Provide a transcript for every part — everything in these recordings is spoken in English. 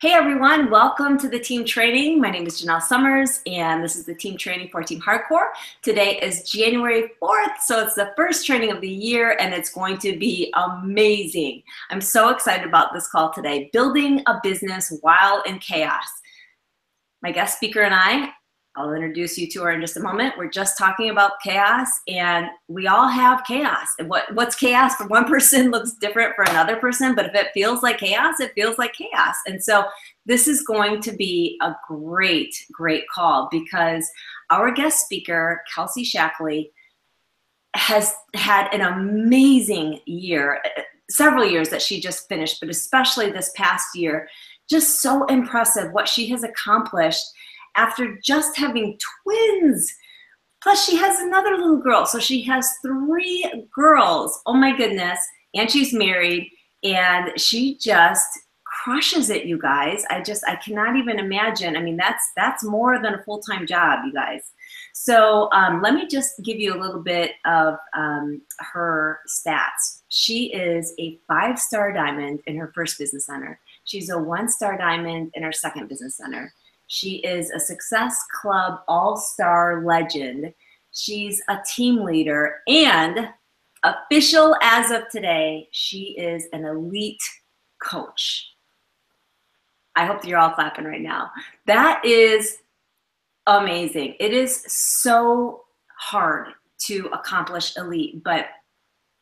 Hey everyone, welcome to the team training. My name is Janelle Summers and this is the team training for Team Hardcore. Today is January 4th, so it's the first training of the year and it's going to be amazing. I'm so excited about this call today, building a business while in chaos. My guest speaker and I'll introduce you to her in just a moment. We're just talking about chaos and we all have chaos. And what's chaos for one person looks different for another person, but if it feels like chaos, it feels like chaos. And so this is going to be a great, great call because our guest speaker, Kelsey Shackley, has had an amazing year, several years that she just finished, but especially this past year, just so impressive what she has accomplished after just having twins. Plus she has another little girl. So she has 3 girls. Oh my goodness. And she's married and she just crushes it, you guys. I cannot even imagine. I mean, that's more than a full-time job, you guys. So let me just give you a little bit of her stats. She is a 5-star diamond in her first business center. She's a 1-star diamond in her second business center. She is a Success Club All-Star legend. She's a team leader and official as of today, she is an elite coach. I hope that you're all clapping right now. That is amazing. It is so hard to accomplish elite, but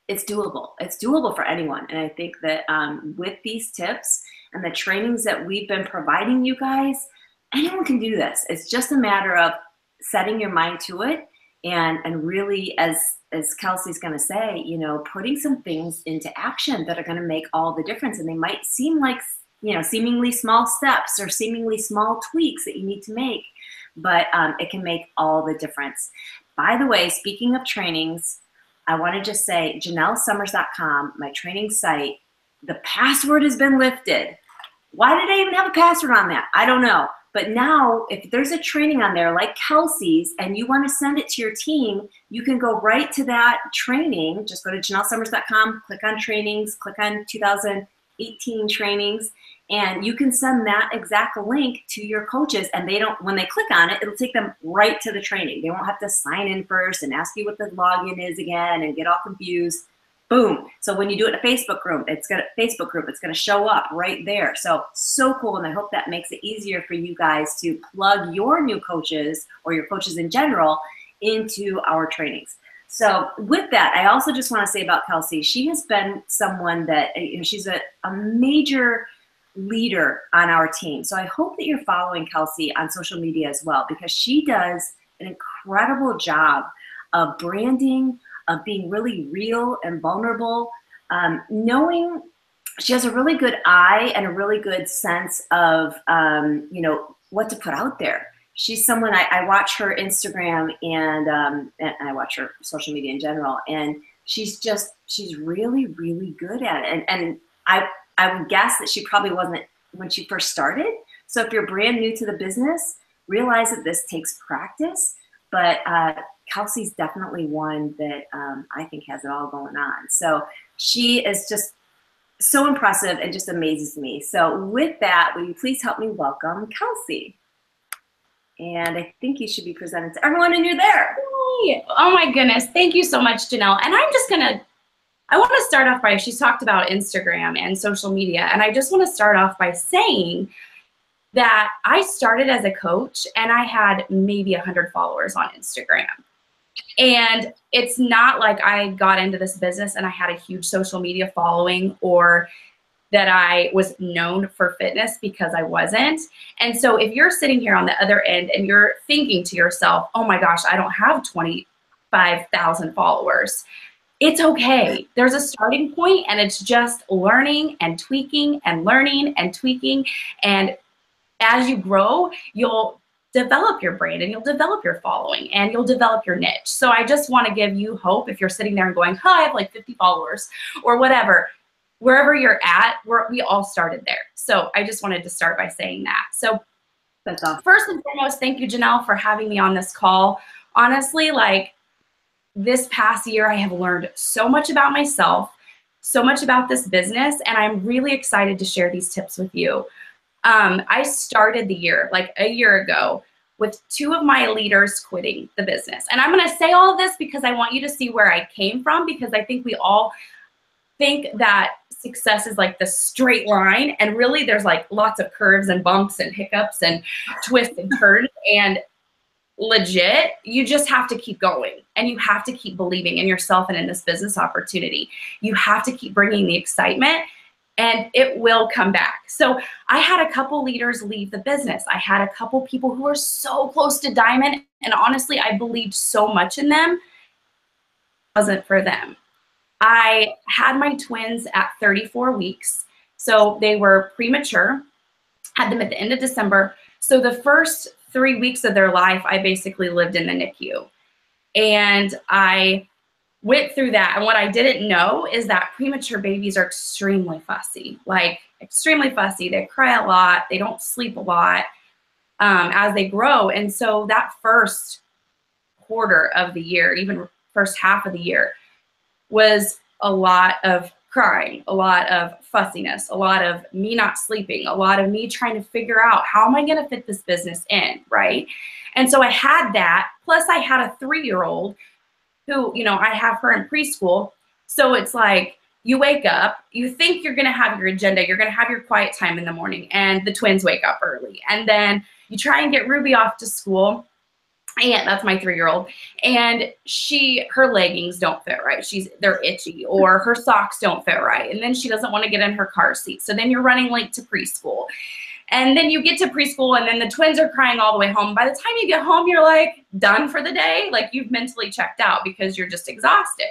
it's doable. It's doable for anyone. And I think that with these tips and the trainings that we've been providing you guys, anyone can do this. It's just a matter of setting your mind to it and really, as Kelsey's going to say, you know, putting some things into action that are going to make all the difference. And they might seem like, you know, seemingly small steps or seemingly small tweaks that you need to make, but it can make all the difference. By the way, speaking of trainings, I want to just say JanelleSummers.com, my training site, the password has been lifted. Why did I even have a password on that? I don't know. But now, if there's a training on there like Kelsey's and you want to send it to your team, you can go right to that training. Just go to JanelleSummers.com, click on trainings, click on 2018 trainings, and you can send that exact link to your coaches. And they don't, when they click on it, it'll take them right to the training. They won't have to sign in first and ask you what the login is again and get all confused. Boom. So when you do it in a Facebook group, it's going to show up right there. So cool. And I hope that makes it easier for you guys to plug your new coaches or your coaches in general into our trainings. So with that, I also just want to say about Kelsey, she has been someone that, you know, she's a major leader on our team. So I hope that you're following Kelsey on social media as well, because she does an incredible job of branding, of being really real and vulnerable, knowing she has a really good eye and a really good sense of, you know, what to put out there. She's someone, I watch her Instagram and I watch her social media in general, and she's really, really good at it. And I would guess that she probably wasn't when she first started. So if you're brand new to the business, realize that this takes practice, but Kelsey's definitely one that I think has it all going on. So she is just so impressive and just amazes me. So with that, will you please help me welcome Kelsey? And I think you should be presented to everyone, and you're there. Hey. Oh my goodness. Thank you so much, Janelle. And I want to start off by, she's talked about Instagram and social media. And I just want to start off by saying that I started as a coach and I had maybe 100 followers on Instagram. And it's not like I got into this business and I had a huge social media following or that I was known for fitness, because I wasn't. And so if you're sitting here on the other end and you're thinking to yourself, oh my gosh, I don't have 25,000 followers, it's okay. There's a starting point and it's just learning and tweaking and learning and tweaking. And as you grow, you'll develop your brand and you'll develop your following and you'll develop your niche. So I just want to give you hope if you're sitting there and going, oh, I have like 50 followers or whatever, wherever you're at, we all started there. So I just wanted to start by saying that. So that's awesome. First and foremost, thank you, Janelle, for having me on this call. Honestly, like this past year, I have learned so much about myself, so much about this business, and I'm really excited to share these tips with you. I started the year like a year ago with 2 of my leaders quitting the business. And I'm going to say all of this because I want you to see where I came from, because I think we all think that success is like the straight line, and really there's like lots of curves and bumps and hiccups and twists and turns. And legit, you just have to keep going, and you have to keep believing in yourself and in this business opportunity. You have to keep bringing the excitement, and it will come back. So I had a couple leaders leave the business. I had a couple people who were so close to diamond, and honestly, I believed so much in them. It wasn't for them. I had my twins at 34 weeks, so they were premature, had them at the end of December. So the first 3 weeks of their life, I basically lived in the NICU. And I went through that. And what I didn't know is that premature babies are extremely fussy, like extremely fussy. They cry a lot. They don't sleep a lot as they grow. And so that first quarter of the year, even first half of the year, was a lot of crying, a lot of fussiness, a lot of me not sleeping, a lot of me trying to figure out how am I going to fit this business in, right? And so I had that, plus I had a 3-year-old who, you know, I have her in preschool. So it's like you wake up, you think you're going to have your agenda, you're going to have your quiet time in the morning, and the twins wake up early. And then you try and get Ruby off to school. And that's my 3-year-old, and her leggings don't fit right. They're itchy, or her socks don't fit right. And then she doesn't want to get in her car seat. So then you're running late to preschool. And then you get to preschool, and then the twins are crying all the way home. By the time you get home, you're like done for the day. Like you've mentally checked out because you're just exhausted.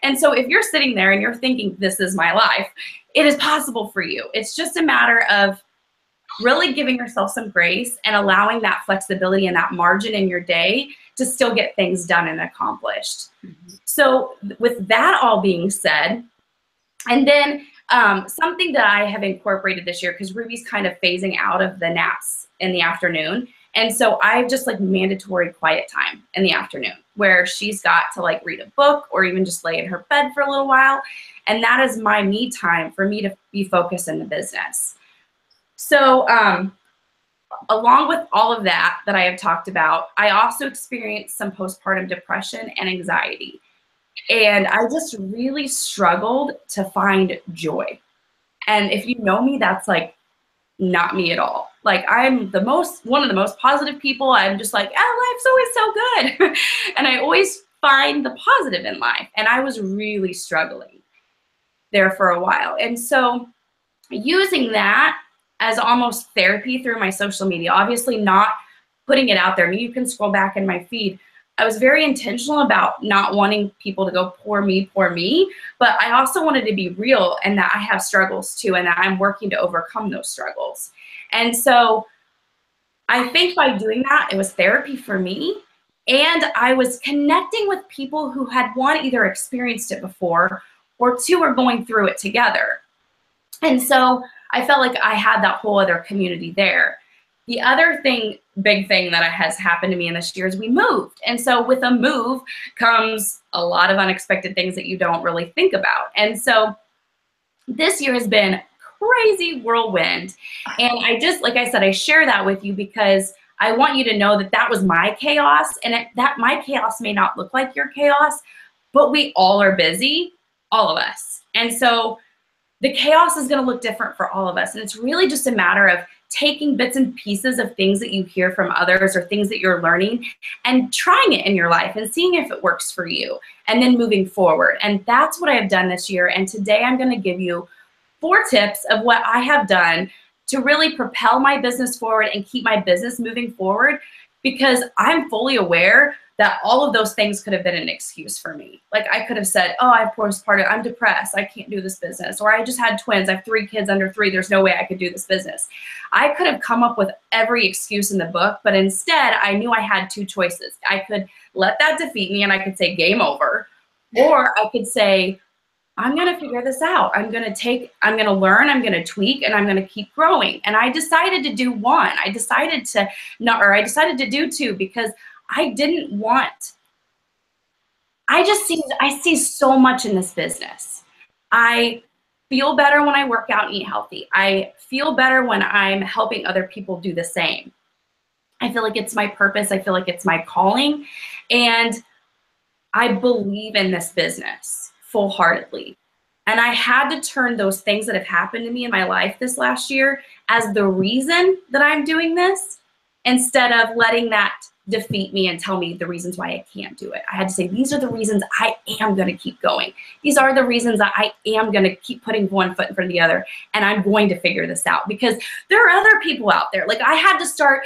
And so if you're sitting there and you're thinking, this is my life, it is possible for you. It's just a matter of really giving yourself some grace and allowing that flexibility and that margin in your day to still get things done and accomplished. Mm-hmm. So with that all being said, and then something that I have incorporated this year, because Ruby's kind of phasing out of the naps in the afternoon. And so I've just like mandatory quiet time in the afternoon where she's got to like read a book or even just lay in her bed for a little while. And that is my me time for me to be focused in the business. So along with all of that I have talked about, I also experienced some postpartum depression and anxiety. And I just really struggled to find joy. And if you know me, that's like not me at all. Like I'm one of the most positive people. I'm just like, life's always so good. And I always find the positive in life. And I was really struggling there for a while. And so using that as almost therapy through my social media, obviously not putting it out there. I mean, you can scroll back in my feed. I was very intentional about not wanting people to go, poor me, but I also wanted to be real and that I have struggles too, and that I'm working to overcome those struggles. And so I think by doing that, it was therapy for me, and I was connecting with people who had, one, either experienced it before, or two, were going through it together. And so I felt like I had that whole other community there. The other big thing that has happened to me in this year is we moved. And so with a move comes a lot of unexpected things that you don't really think about. And so this year has been crazy whirlwind. And I just, like I said, I share that with you because I want you to know that that was my chaos, and that my chaos may not look like your chaos, but we all are busy, all of us. And so the chaos is going to look different for all of us. And it's really just a matter of taking bits and pieces of things that you hear from others or things that you're learning and trying it in your life and seeing if it works for you and then moving forward. And that's what I have done this year. And today I'm going to give you 4 tips of what I have done to really propel my business forward and keep my business moving forward, because I'm fully aware that all of those things could have been an excuse for me. Like I could have said, oh, I have postpartum, I'm depressed, I can't do this business. Or I just had twins, I have 3 kids under 3, there's no way I could do this business. I could have come up with every excuse in the book, but instead I knew I had 2 choices. I could let that defeat me and I could say game over, or I could say, I'm going to figure this out. I'm going to learn, I'm going to tweak, and I'm going to keep growing. And I decided to do one. I decided to do 2 because I didn't want, I see so much in this business. I feel better when I work out and eat healthy. I feel better when I'm helping other people do the same. I feel like it's my purpose. I feel like it's my calling. And I believe in this business full-heartedly. And I had to turn those things that have happened to me in my life this last year as the reason that I'm doing this, instead of letting that defeat me and tell me the reasons why I can't do it. I had to say, these are the reasons I am going to keep going. These are the reasons that I am going to keep putting one foot in front of the other, and I'm going to figure this out, because there are other people out there. Like, I had to start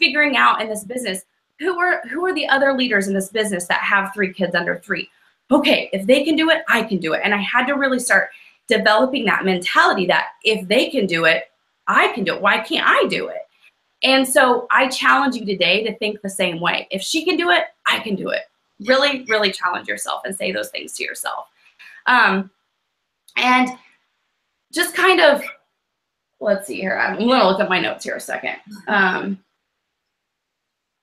figuring out in this business, who are the other leaders in this business that have 3 kids under 3? Okay, if they can do it, I can do it. And I had to really start developing that mentality that if they can do it, I can do it. Why can't I do it? And so I challenge you today to think the same way. If she can do it, I can do it. Really, really challenge yourself and say those things to yourself. And just kind of, let's see here. I'm going to look at my notes here a second.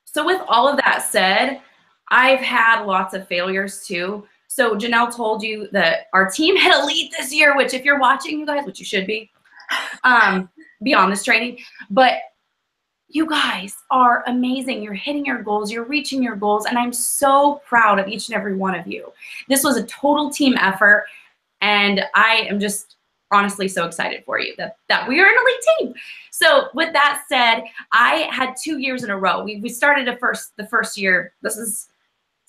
So with all of that said, I've had lots of failures too. So Janelle told you that our team hit elite this year, which if you're watching, you guys, which you should be on this training, but you guys are amazing. You're hitting your goals, you're reaching your goals, and I'm so proud of each and every one of you. This was a total team effort, and I am just honestly so excited for you that we are an elite team. So with that said, I had 2 years in a row. We started the first year, this is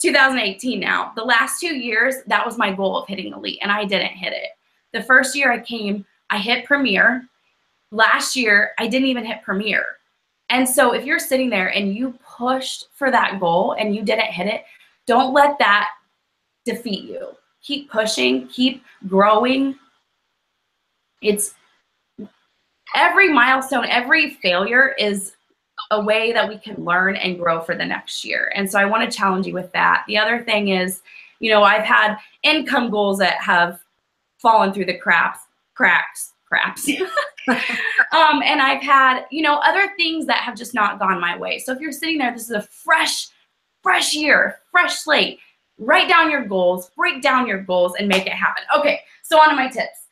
2018 now. The last 2 years, that was my goal of hitting elite, and I didn't hit it. The first year I hit Premier. Last year, I didn't even hit Premier. And so if you're sitting there and you pushed for that goal and you didn't hit it, don't let that defeat you. Keep pushing, keep growing. It's every milestone, every failure is a way that we can learn and grow for the next year. And so I want to challenge you with that. The other thing is, I've had income goals that have fallen through the cracks. And I've had, other things that have just not gone my way. So if you're sitting there, this is a fresh year, fresh slate. Write down your goals, break down your goals, and make it happen. Okay, so on to my tips.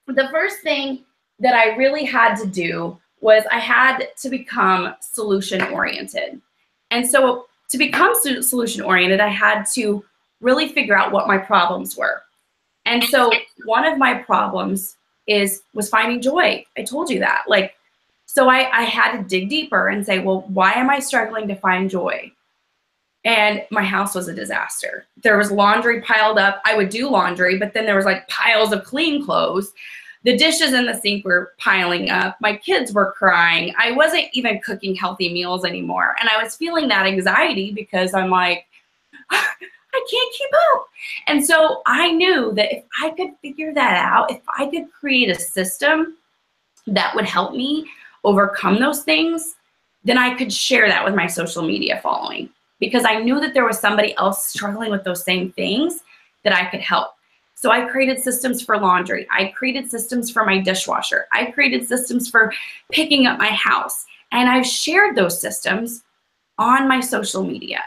The first thing that I really had to do was I had to become solution-oriented. And so to become solution-oriented, I had to really figure out what my problems were. And so one of my problems was finding joy. I told you that. So I had to dig deeper and say, well, why am I struggling to find joy? And my house was a disaster. There was laundry piled up. I would do laundry, but then there was piles of clean clothes. The dishes in the sink were piling up. My kids were crying. I wasn't even cooking healthy meals anymore. And I was feeling that anxiety because I'm like, I can't keep up. And so I knew that if I could figure that out, if I could create a system that would help me overcome those things, then I could share that with my social media following, because I knew that there was somebody else struggling with those same things that I could help. So I created systems for laundry. I created systems for my dishwasher. I created systems for picking up my house. And I've shared those systems on my social media.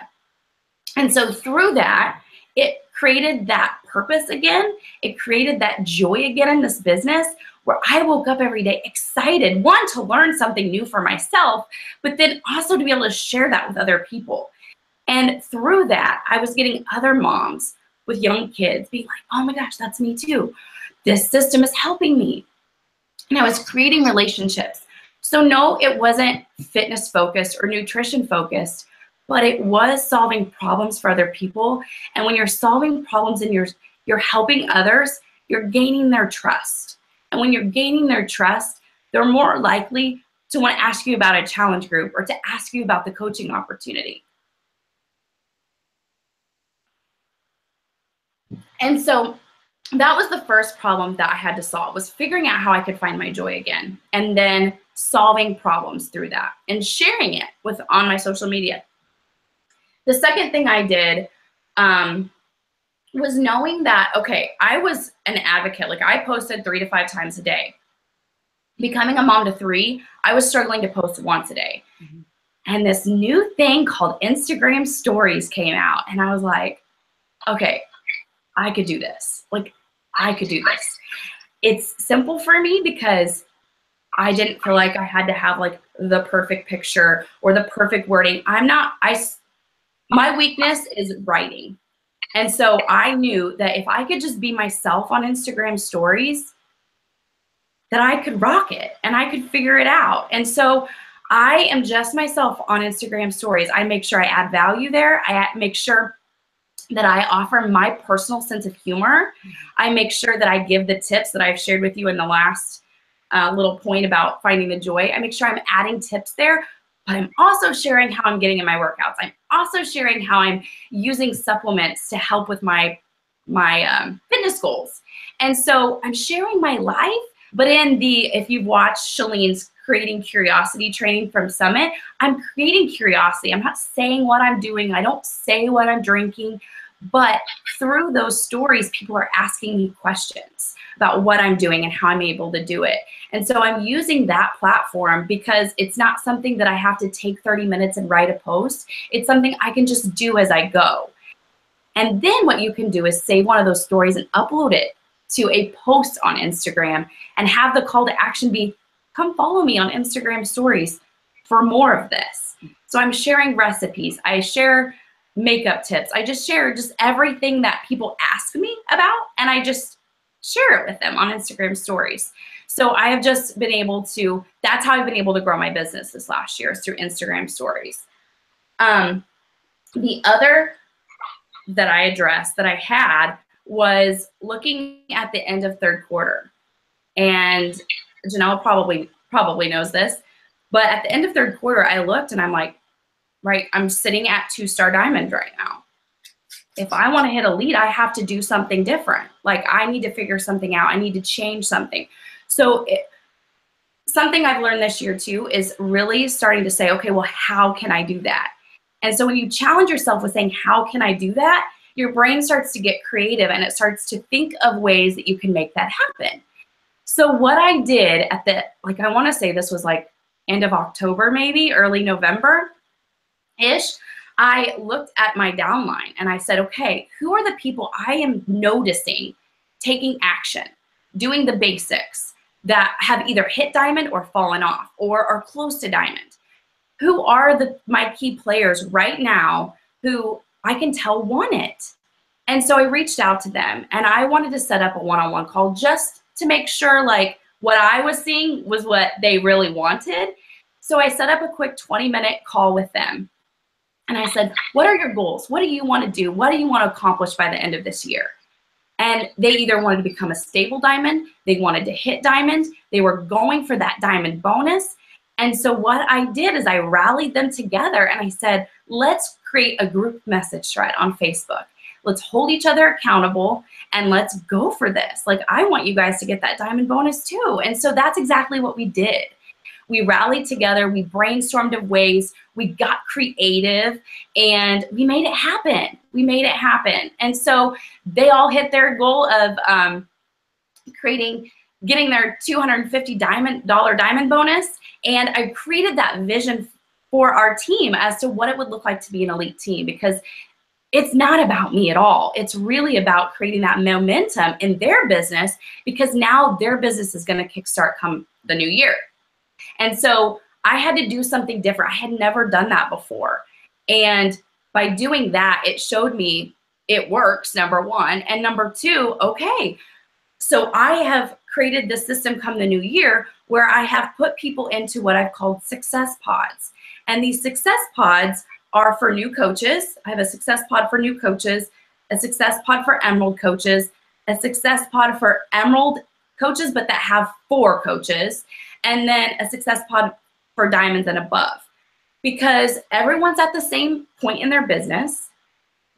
And so through that, it created that purpose again. It created that joy again in this business, where I woke up every day excited, one, to learn something new for myself, but then also to be able to share that with other people. And through that, I was getting other moms with young kids being like, oh my gosh, that's me too. This system is helping me. And I was creating relationships. So no, it wasn't fitness focused or nutrition focused, but it was solving problems for other people. And when you're solving problems and you're helping others, you're gaining their trust. And when you're gaining their trust, they're more likely to want to ask you about a challenge group or to ask you about the coaching opportunity. And so that was the first problem that I had to solve, was figuring out how I could find my joy again, and then solving problems through that and sharing it on my social media. The second thing I did was knowing that, okay, I was an advocate. I posted 3 to 5 times a day. Becoming a mom to 3, I was struggling to post once a day. Mm-hmm. And this new thing called Instagram stories came out. And I was like, okay, I could do this. I could do this. it's simple for me because I didn't feel like I had to have like the perfect picture or the perfect wording. My weakness is writing. And so I knew that if I could just be myself on Instagram stories, that I could rock it and I could figure it out. And so I am just myself on Instagram stories. I make sure I add value there. I make sure that I offer my personal sense of humor. I make sure that I give the tips that I've shared with you in the last little point about finding the joy. I make sure I'm adding tips there, but I'm also sharing how I'm getting in my workouts. I'm also sharing how I'm using supplements to help with my fitness goals. And so I'm sharing my life, but if you've watched Shalene's Creating Curiosity training from Summit, I'm creating curiosity. I'm not saying what I'm doing. I don't say what I'm drinking, but through those stories, people are asking me questions about what I'm doing and how I'm able to do it. And so I'm using that platform because it's not something that I have to take 30 minutes and write a post. It's something I can just do as I go. And then what you can do is save one of those stories and upload it to a post on Instagram and have the call to action be, come follow me on Instagram stories for more of this. So I'm sharing recipes. I share makeup tips. I just share just everything that people ask me about, and I just share it with them on Instagram stories. So I have just been able to, that's how I've been able to grow my business this last year, is through Instagram stories. The other that I addressed that I had was looking at the end of third quarter. And Janelle probably knows this, but at the end of third quarter, I looked and I'm like, right, I'm sitting at 2-star diamond right now. If I want to hit elite, I have to do something different. Like I need to figure something out. I need to change something. So something I've learned this year too is really starting to say, okay, well, how can I do that? And so when you challenge yourself with saying, how can I do that? Your brain starts to get creative and it starts to think of ways that you can make that happen. So what I did I want to say this was like end of October, maybe early November-ish, I looked at my downline and I said, okay, who are the people I am noticing taking action, doing the basics that have either hit diamond or fallen off or are close to diamond? Who are my key players right now who I can tell want it? And so I reached out to them and I wanted to set up a one-on-one call just to make sure like what I was seeing was what they really wanted. So I set up a quick 20-minute call with them. And I said, what are your goals? What do you want to do? What do you want to accomplish by the end of this year? And they either wanted to become a stable diamond, they wanted to hit diamond, they were going for that diamond bonus. And so what I did is I rallied them together and I said, let's create a group message thread on Facebook. Let's hold each other accountable and let's go for this. Like, I want you guys to get that diamond bonus too. And so that's exactly what we did. We rallied together, we brainstormed of ways, we got creative, and we made it happen. We made it happen. And so they all hit their goal of getting their $250 diamond bonus. And I created that vision for our team as to what it would look like to be an elite team, because it's not about me at all. It's really about creating that momentum in their business, because now their business is going to kickstart come the new year. And so I had to do something different. I had never done that before. And by doing that, it showed me it works, number one. And number two, okay, so I have created this system come the new year where I have put people into what I've called success pods. And these success pods are for new coaches. I have a success pod for new coaches, a success pod for emerald coaches, a success pod for emerald coaches, but that have 4 coaches, and then a success pod for diamonds and above. Because everyone's at the same point in their business.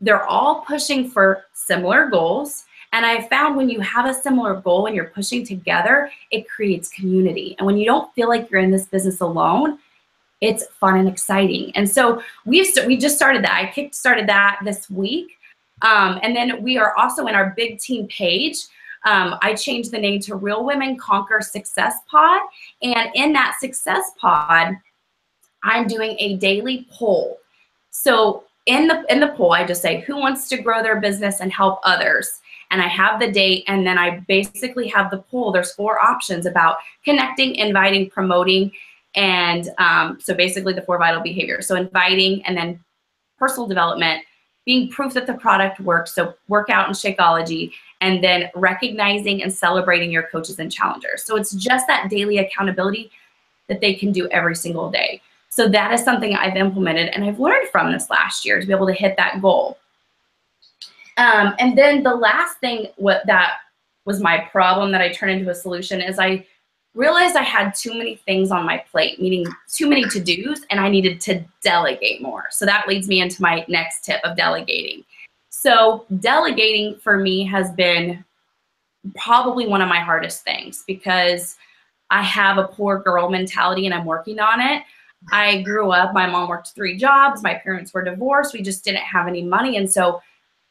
They're all pushing for similar goals. And I found when you have a similar goal and you're pushing together, it creates community. And when you don't feel like you're in this business alone, it's fun and exciting. And so we just started that. I started that this week. And then we are also in our big team page. I changed the name to Real Women Conquer Success Pod. And in that success pod, I'm doing a daily poll. So in the poll, I just say, who wants to grow their business and help others? and I have the date, and then I basically have the poll. There's 4 options about connecting, inviting, promoting, and so basically the 4 vital behaviors. So inviting, and then personal development, being proof that the product works, so workout and Shakeology, and then recognizing and celebrating your coaches and challengers. So it's just that daily accountability that they can do every single day. So that is something I've implemented, and I've learned from this last year to be able to hit that goal. And then the last thing that was my problem that I turned into a solution is I realized I had too many things on my plate, meaning too many to-dos, and I needed to delegate more. So that leads me into my next tip of delegating. So delegating for me has been probably one of my hardest things because I have a poor girl mentality and I'm working on it. I grew up, my mom worked 3 jobs, my parents were divorced, we just didn't have any money. And so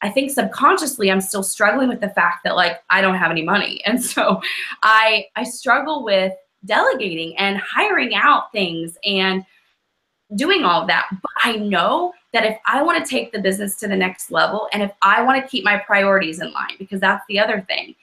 I think subconsciously I'm still struggling with the fact that like I don't have any money. And so I struggle with delegating and hiring out things and doing all of that. But I know that if I want to take the business to the next level and if I want to keep my priorities in line, because that's the other thing,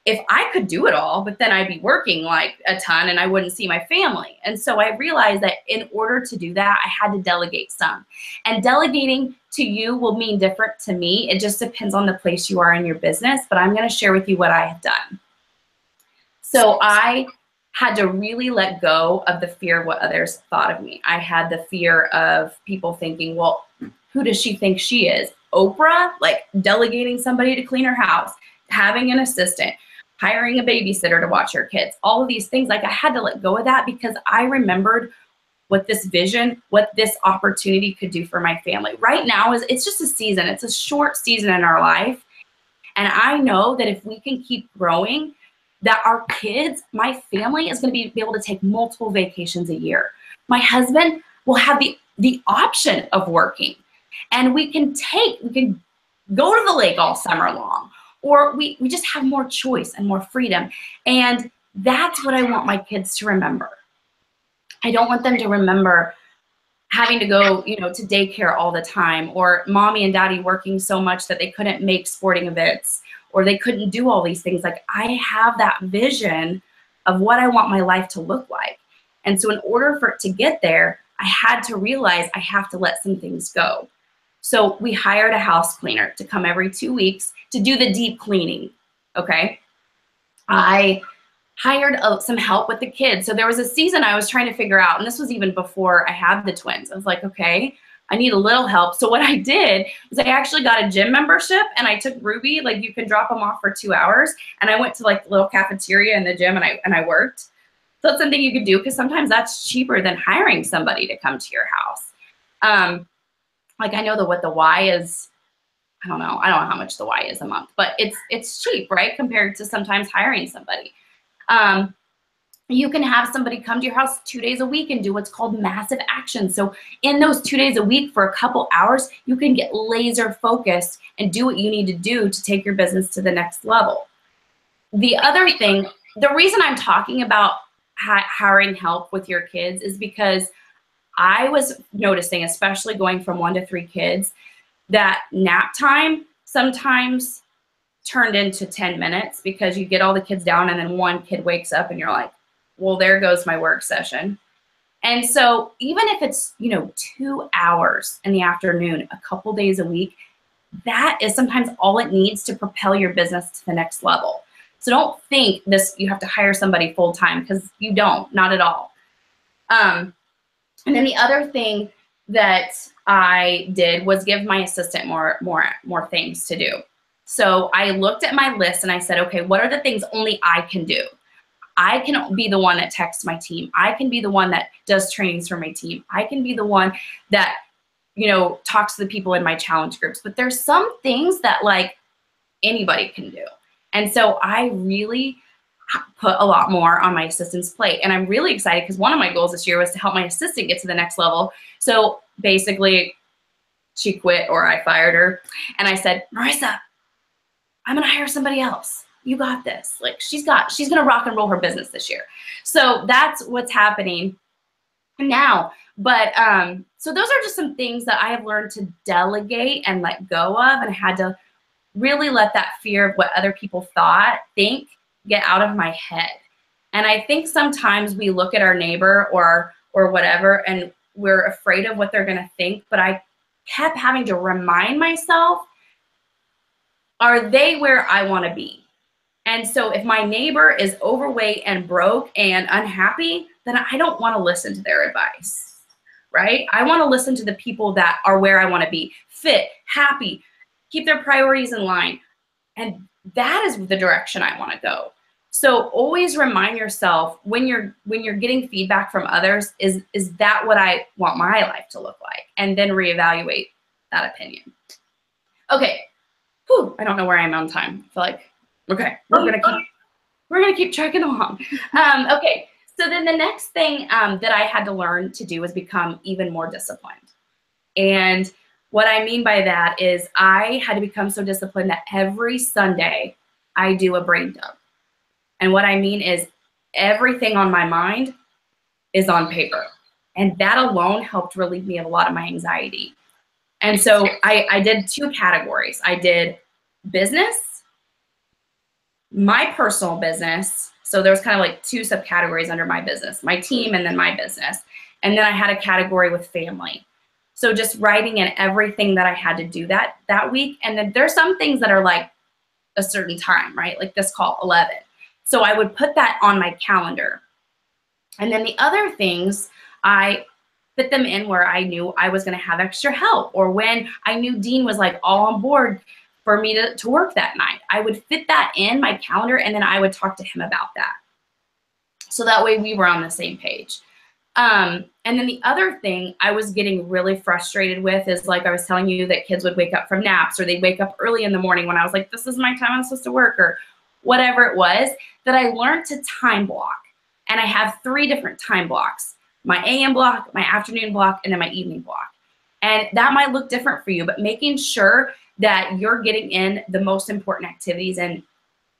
if I could do it all, but then I'd be working like a ton and I wouldn't see my family. And so I realized that in order to do that, I had to delegate some. And delegating to you will mean different to me. It just depends on the place you are in your business, but I'm going to share with you what I have done. So I had to really let go of the fear of what others thought of me. I had the fear of people thinking, well, who does she think she is? Oprah? Like delegating somebody to clean her house, having an assistant, hiring a babysitter to watch her kids, all of these things. Like I had to let go of that because I remembered what this vision, what this opportunity could do for my family. Right now, it's just a season. It's a short season in our life. And I know that if we can keep growing, that our kids, my family is going to be able to take multiple vacations a year. My husband will have the option of working. And we can go to the lake all summer long. Or we just have more choice and more freedom. And that's what I want my kids to remember. I don't want them to remember having to go, to daycare all the time, or mommy and daddy working so much that they couldn't make sporting events, or they couldn't do all these things. Like I have that vision of what I want my life to look like. And so in order for it to get there, I had to realize I have to let some things go. So we hired a house cleaner to come every 2 weeks to do the deep cleaning, okay? I hired some help with the kids. So there was a season I was trying to figure out, and this was even before I had the twins. I was like, okay, I need a little help. So what I did was I actually got a gym membership, and I took Ruby, like you can drop them off for 2 hours, and I went to like the little cafeteria in the gym and I worked. So that's something you could do because sometimes that's cheaper than hiring somebody to come to your house. Like I know what the Y is. I don't know how much the Y is a month, but it's cheap, right? Compared to sometimes hiring somebody. You can have somebody come to your house 2 days a week and do what's called massive action. So in those 2 days a week for a couple hours, you can get laser focused and do what you need to do to take your business to the next level. The other thing, the reason I'm talking about hiring help with your kids is because I was noticing, especially going from 1 to 3 kids, that nap time sometimes turned into 10 minutes because you get all the kids down and then one kid wakes up and you're like, well, there goes my work session. And so even if it's, 2 hours in the afternoon, a couple days a week, that is sometimes all it needs to propel your business to the next level. So don't think you have to hire somebody full time because you don't, not at all. And then the other thing that I did was give my assistant more things to do. So I looked at my list and I said, okay, what are the things only I can do? I can be the one that texts my team. I can be the one that does trainings for my team. I can be the one that, talks to the people in my challenge groups. But there's some things that like anybody can do. And so I really put a lot more on my assistant's plate. And I'm really excited because one of my goals this year was to help my assistant get to the next level. So basically she quit or I fired her. And I said, Marissa, I'm going to hire somebody else. You got this. Like she's going to rock and roll her business this year. So that's what's happening now. But so those are just some things that I have learned to delegate and let go of. And I had to really let that fear of what other people think get out of my head. And I think sometimes we look at our neighbor or whatever, and we're afraid of what they're going to think. But I kept having to remind myself, are they where I want to be? And so if my neighbor is overweight and broke and unhappy, then I don't want to listen to their advice, right? I want to listen to the people that are where I want to be, fit, happy, keep their priorities in line. And that is the direction I want to go. So always remind yourself when you're getting feedback from others, is that what I want my life to look like? And then reevaluate that opinion. Okay. Whew, I don't know where I am on time. I feel like, okay, we're gonna keep trucking along. Okay, so then the next thing that I had to learn to do was become even more disciplined. And what I mean by that is I had to become so disciplined that every Sunday I do a brain dump. And what I mean is everything on my mind is on paper. And that alone helped relieve me of a lot of my anxiety. And so I did 2 categories. I did business, my personal business. So there was kind of like 2 subcategories under my business, my team and then my business. And then I had a category with family. So just writing in everything that I had to do that week. And then there's some things that are like a certain time, right? Like this call, 11. So I would put that on my calendar. And then the other things, I fit them in where I knew I was going to have extra help, or when I knew Dean was like all on board for me to work that night. I would fit that in my calendar, and then I would talk to him about that. So that way we were on the same page. And then the other thing I was getting really frustrated with is, like I was telling you, that kids would wake up from naps, or they'd wake up early in the morning when I was like, this is my time I'm supposed to work, or whatever it was, that I learned to time block. And I have 3 different time blocks: my AM block, my afternoon block, and then my evening block. And that might look different for you, but making sure that you're getting in the most important activities and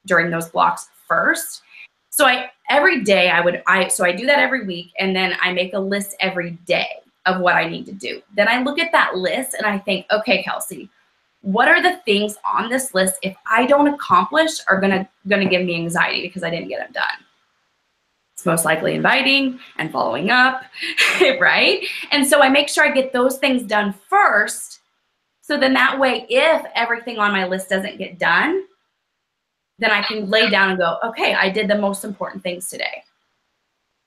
during those blocks first. So every day I do that every week, and then I make a list every day of what I need to do. Then I look at that list and I think, okay, Kelsey, what are the things on this list, if I don't accomplish, are gonna give me anxiety because I didn't get them done? It's most likely inviting and following up, right? And so I make sure I get those things done first. So then that way, if everything on my list doesn't get done, then I can lay down and go, okay, I did the most important things today.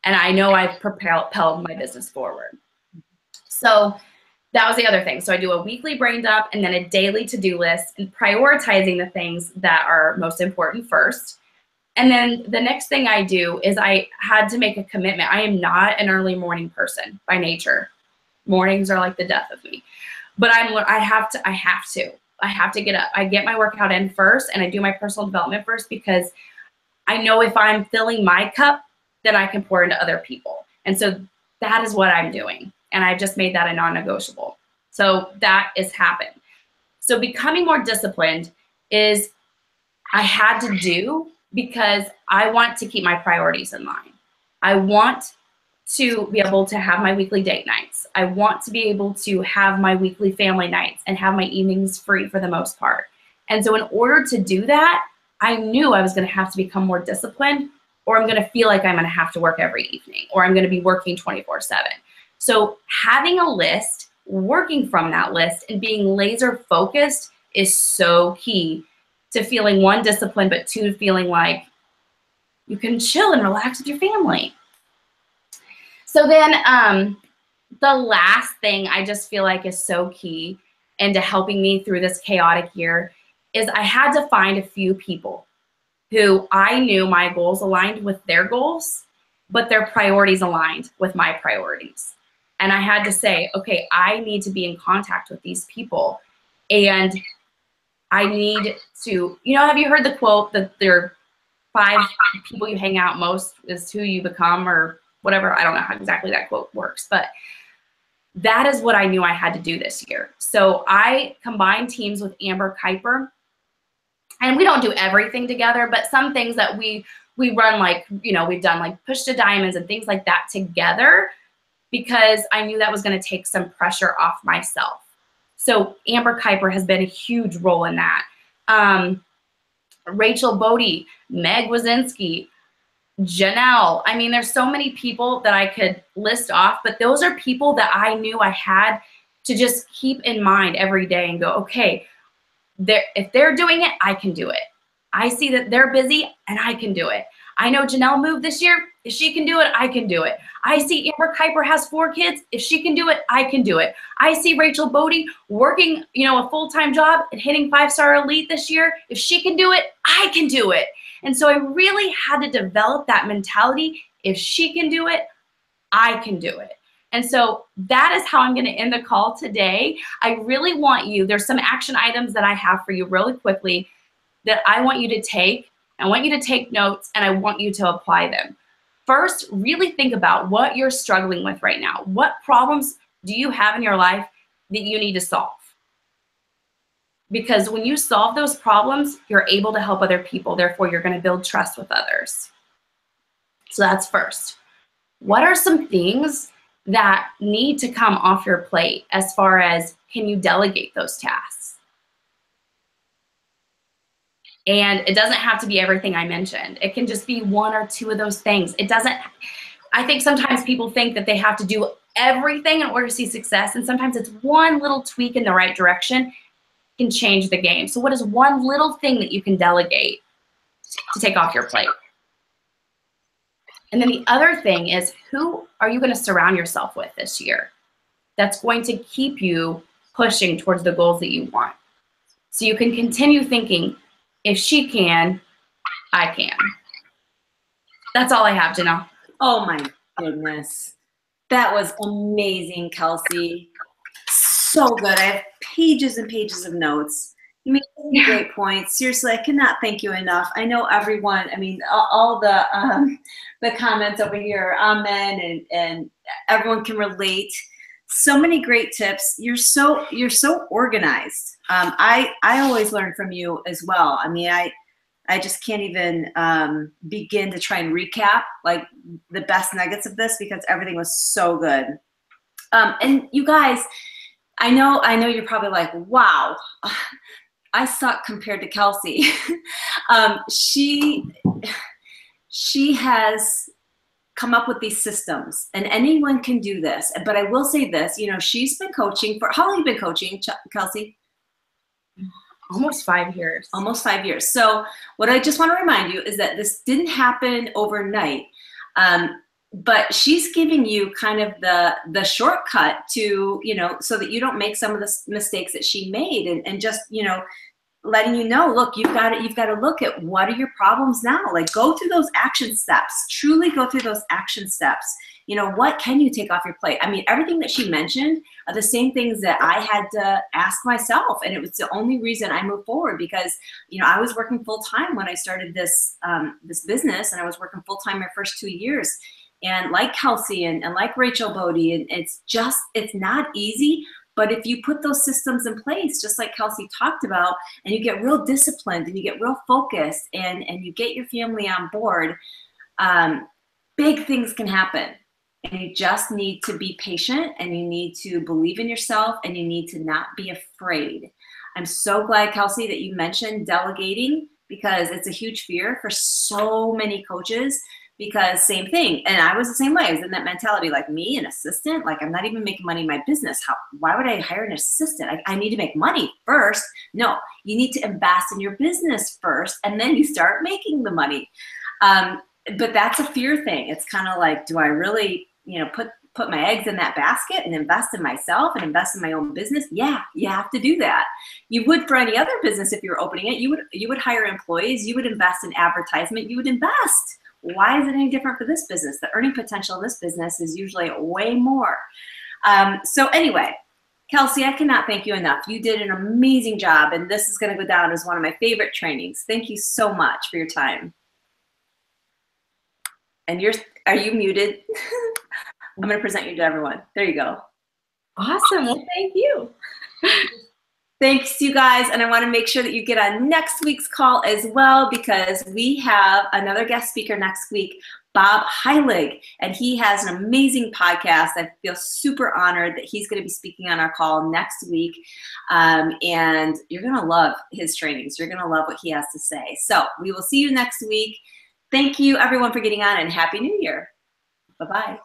And I know I've propelled my business forward. So that was the other thing. So I do a weekly brain dump and then a daily to-do list, and prioritizing the things that are most important first. And then the next thing I do is I had to make a commitment. I am not an early morning person by nature. Mornings are like the death of me. But I have to get up. I get my workout in first, and I do my personal development first, because I know if I'm filling my cup, then I can pour into other people. And so that is what I'm doing. And I just made that a non-negotiable. So that has happened. So becoming more disciplined is I had to do, because I want to keep my priorities in line. I want to be able to have my weekly date nights. I want to be able to have my weekly family nights and have my evenings free for the most part. And so in order to do that, I knew I was going to have to become more disciplined, or I'm going to feel like I'm going to have to work every evening, or I'm going to be working 24/7. So having a list, working from that list, and being laser focused is so key to feeling, 1, disciplined, but 2, feeling like you can chill and relax with your family. So then the last thing I just feel like is so key into helping me through this chaotic year is I had to find a few people who I knew my goals aligned with their goals, but their priorities aligned with my priorities. And I had to say, okay, I need to be in contact with these people, and I need to, have you heard the quote that there are 5 people you hang out most is who you become, or whatever? I don't know how exactly that quote works, but that is what I knew I had to do this year. So I combined teams with Amber Kuiper, and we don't do everything together, but some things that we run, like, we've done like Push to Diamonds and things like that together, because I knew that was going to take some pressure off myself. So Amber Kuiper has been a huge role in that. Rachel Bodie, Meg Wazinski, Janelle. I mean, there's so many people that I could list off, but those are people that I knew I had to just keep in mind every day and go, okay, if they're doing it, I can do it. I see that they're busy and I can do it. I know Janelle moved this year. If she can do it, I can do it. I see Amber Kuiper has 4 kids. If she can do it, I can do it. I see Rachel Bodie working, a full-time job and hitting 5-star elite this year. If she can do it, I can do it. And so I really had to develop that mentality. If she can do it, I can do it. And so that is how I'm going to end the call today. I really want you, there's some action items that I have for you really quickly that I want you to take. I want you to take notes and I want you to apply them. First, really think about what you're struggling with right now. What problems do you have in your life that you need to solve? Because when you solve those problems, you're able to help other people. Therefore, you're going to build trust with others. So that's first. What are some things that need to come off your plate as far as can you delegate those tasks? And it doesn't have to be everything I mentioned. It can just be 1 or 2 of those things. I think sometimes people think that they have to do everything in order to see success. And sometimes it's one little tweak in the right direction can change the game. So what is one little thing that you can delegate to take off your plate? And then the other thing is, who are you going to surround yourself with this year that's going to keep you pushing towards the goals that you want? So you can continue thinking, if she can, I can. That's all I have, Janelle. Oh my goodness. That was amazing, Kelsey. So good. I have pages and pages of notes. You made so many great points. Seriously, I cannot thank you enough. I know everyone, all the comments over here, amen, and everyone can relate. So many great tips. You're so organized. I always learn from you as well. I just can't even begin to try and recap like the best nuggets of this because everything was so good. And you guys, I know you're probably like, wow, I suck compared to Kelsey. She has come up with these systems, and anyone can do this. But I will say this, she's been coaching for, how long have you been coaching, Kelsey? Almost 5 years. Almost 5 years. So what I just want to remind you is that this didn't happen overnight. But she's giving you kind of the shortcut to, so that you don't make some of the mistakes that she made, and just, letting you know, look, you've got to look at what are your problems now. Like, go through those action steps. Truly go through those action steps. What can you take off your plate? Everything that she mentioned are the same things that I had to ask myself, and it was the only reason I moved forward because, I was working full time when I started this business, and I was working full time my first 2 years. And like Kelsey and like Rachel Bodie, and it's not easy. But if you put those systems in place, just like Kelsey talked about, and you get real disciplined and you get real focused and you get your family on board, big things can happen. And you just need to be patient, and you need to believe in yourself, and you need to not be afraid. I'm so glad, Kelsey, that you mentioned delegating, because it's a huge fear for so many coaches. Because same thing, and I was the same way. I was in that mentality, like, me, an assistant, like, I'm not even making money in my business. Why would I hire an assistant? I need to make money first. No, you need to invest in your business first, and then you start making the money. But that's a fear thing. It's kind of like, do I really, put my eggs in that basket and invest in myself and invest in my own business? Yeah, you have to do that. You would for any other business if you were opening it. You would hire employees. You would invest in advertisement. You would invest. Why is it any different for this business? The earning potential of this business is usually way more. So anyway, Kelsey, I cannot thank you enough. You did an amazing job, and this is going to go down as one of my favorite trainings. Thank you so much for your time. And are you muted? I'm going to present you to everyone. There you go. Awesome. Well, thank you. Thanks, you guys, and I want to make sure that you get on next week's call as well, because we have another guest speaker next week, Bob Heilig, and he has an amazing podcast. I feel super honored that he's going to be speaking on our call next week, and you're going to love his trainings. You're going to love what he has to say. So we will see you next week. Thank you, everyone, for getting on, and Happy New Year. Bye-bye.